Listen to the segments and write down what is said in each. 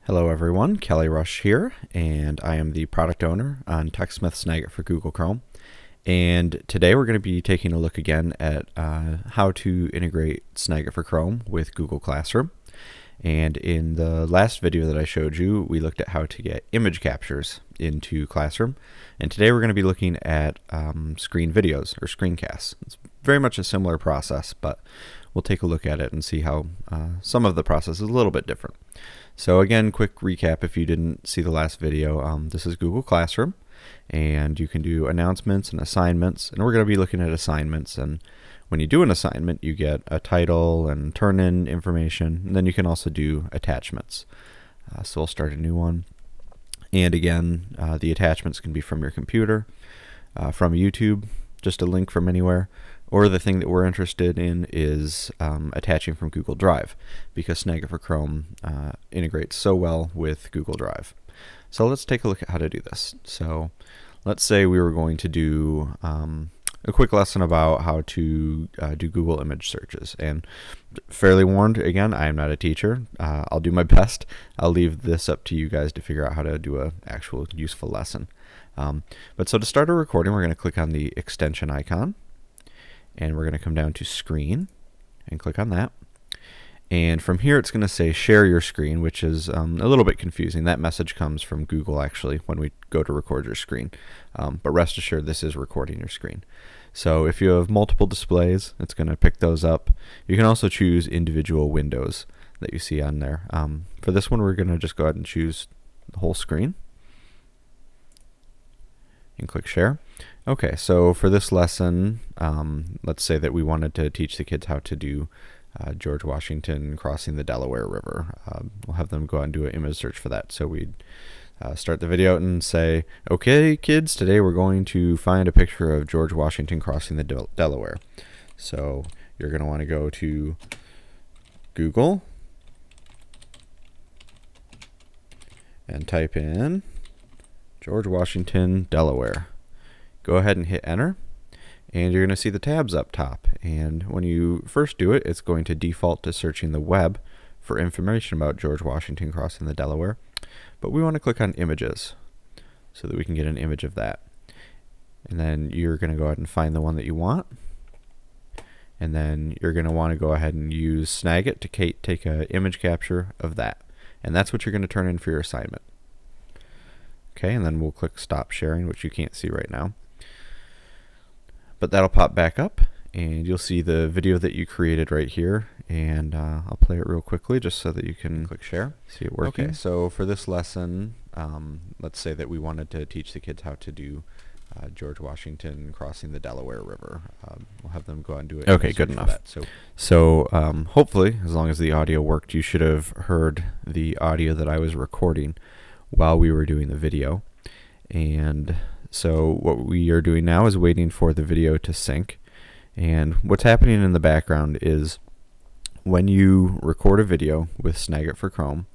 Hello everyone, Kelly Rush here, and I am the product owner on TechSmith Snagit for Google Chrome. And today we're going to be taking a look again at how to integrate Snagit for Chrome with Google Classroom. And in the last video that I showed you, we looked at how to get image captures into Classroom. And today we're going to be looking at screen videos or screencasts. It's very much a similar process, but we'll take a look at it and see how some of the process is a little bit different. So again, quick recap if you didn't see the last video. This is Google Classroom, and you can do announcements and assignments, and we're going to be looking at assignments. And when you do an assignment, you get a title and turn in information, and then you can also do attachments. So we'll start a new one. And again, the attachments can be from your computer, from YouTube, just a link from anywhere, or the thing that we're interested in is attaching from Google Drive, because Snagit for Chrome integrates so well with Google Drive. So let's take a look at how to do this. So let's say we were going to do a quick lesson about how to do Google image searches. And fairly warned, again, I am not a teacher. I'll do my best. I'll leave this up to you guys to figure out how to do an actual useful lesson. But so to start a recording, we're going to click on the extension icon, and we're going to come down to Screen and click on that. And from here, it's going to say share your screen, which is a little bit confusing. That message comes from Google actually when we go to record your screen. But rest assured, this is recording your screen. So if you have multiple displays, it's going to pick those up. You can also choose individual windows that you see on there. For this one, we're going to just go ahead and choose the whole screen and click share. Okay, so for this lesson, let's say that we wanted to teach the kids how to do George Washington crossing the Delaware River. We'll have them go out and do an image search for that. So we'd start the video and say, okay kids, today we're going to find a picture of George Washington crossing the Delaware. So you're going to want to go to Google and type in George Washington, Delaware. Go ahead and hit enter, and you're going to see the tabs up top. And when you first do it, it's going to default to searching the web for information about George Washington crossing the Delaware. But we want to click on images so that we can get an image of that. And then you're going to go ahead and find the one that you want. And then you're going to want to go ahead and use Snagit to take an image capture of that. And that's what you're going to turn in for your assignment. Okay, and then we'll click stop sharing, which you can't see right now. But that'll pop back up, and you'll see the video that you created right here. And I'll play it real quickly just so that you can click share, see it working. Okay, so for this lesson, let's say that we wanted to teach the kids how to do George Washington crossing the Delaware River. We'll have them go and do it. Okay, good enough. So hopefully, as long as the audio worked, you should have heard the audio that I was recording while we were doing the video. And so what we are doing now is waiting for the video to sync. And what's happening in the background is when you record a video with Snagit for Chrome,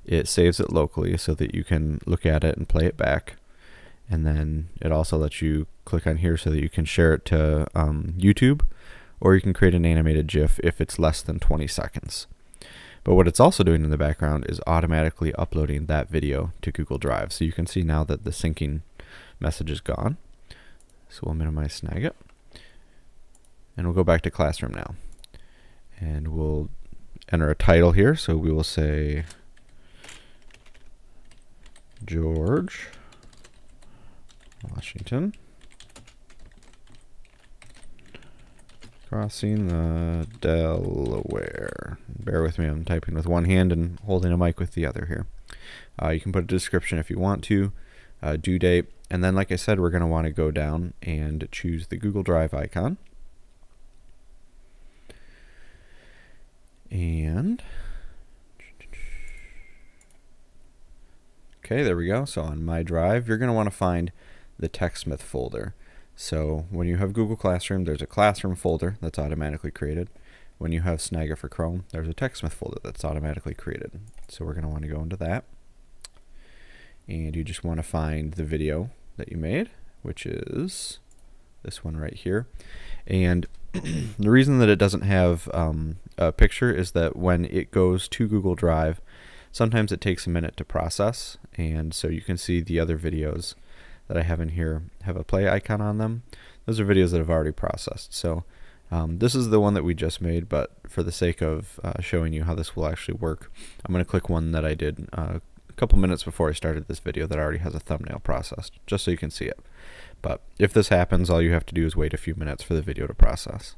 it saves it locally so that you can look at it and play it back. And then it also lets you click on here so that you can share it to YouTube, or you can create an animated GIF if it's less than 20 seconds. But what it's also doing in the background is automatically uploading that video to Google Drive. So you can see now that the syncing message is gone. So we'll minimize Snagit. And we'll go back to Classroom now. And we'll enter a title here. So we will say George Washington crossing the Delaware. Bear with me, I'm typing with one hand and holding a mic with the other here. You can put a description if you want to, due date, and then like I said, we're going to want to go down and choose the Google Drive icon. And okay, there we go. So on My Drive, you're going to want to find the TechSmith folder. So when you have Google Classroom, there's a Classroom folder that's automatically created. When you have Snagit for Chrome, there's a TechSmith folder that's automatically created. So we're going to want to go into that. And you just want to find the video that you made, which is this one right here. And the reason that it doesn't have a picture is that when it goes to Google Drive, sometimes it takes a minute to process, and so you can see the other videos that I have in here have a play icon on them. Those are videos that have already processed. So this is the one that we just made, but for the sake of showing you how this will actually work, I'm going to click one that I did a couple minutes before I started this video that already has a thumbnail processed, just so you can see it. But if this happens, all you have to do is wait a few minutes for the video to process.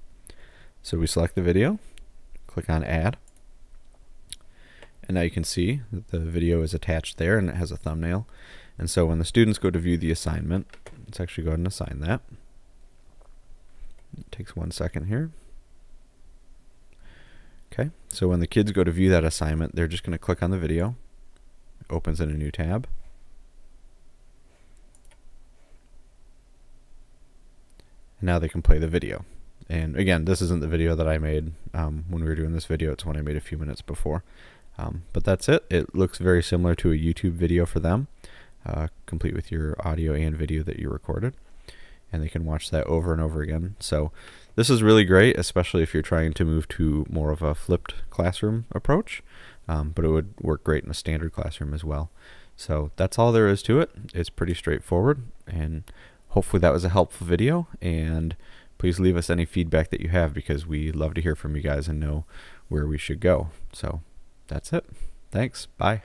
So we select the video, click on Add, and now you can see that the video is attached there and it has a thumbnail. And so when the students go to view the assignment, let's actually go ahead and assign that. It takes 1 second here. Okay, so when the kids go to view that assignment, they're just going to click on the video. It opens in a new tab. And now they can play the video. And again, this isn't the video that I made when we were doing this video. It's one I made a few minutes before. But that's it. It looks very similar to a YouTube video for them, complete with your audio and video that you recorded. And they can watch that over and over again. So this is really great, especially if you're trying to move to more of a flipped classroom approach. But it would work great in a standard classroom as well. So that's all there is to it. It's pretty straightforward, and hopefully that was a helpful video. And please leave us any feedback that you have, because we love to hear from you guys and know where we should go. So that's it. Thanks. Bye.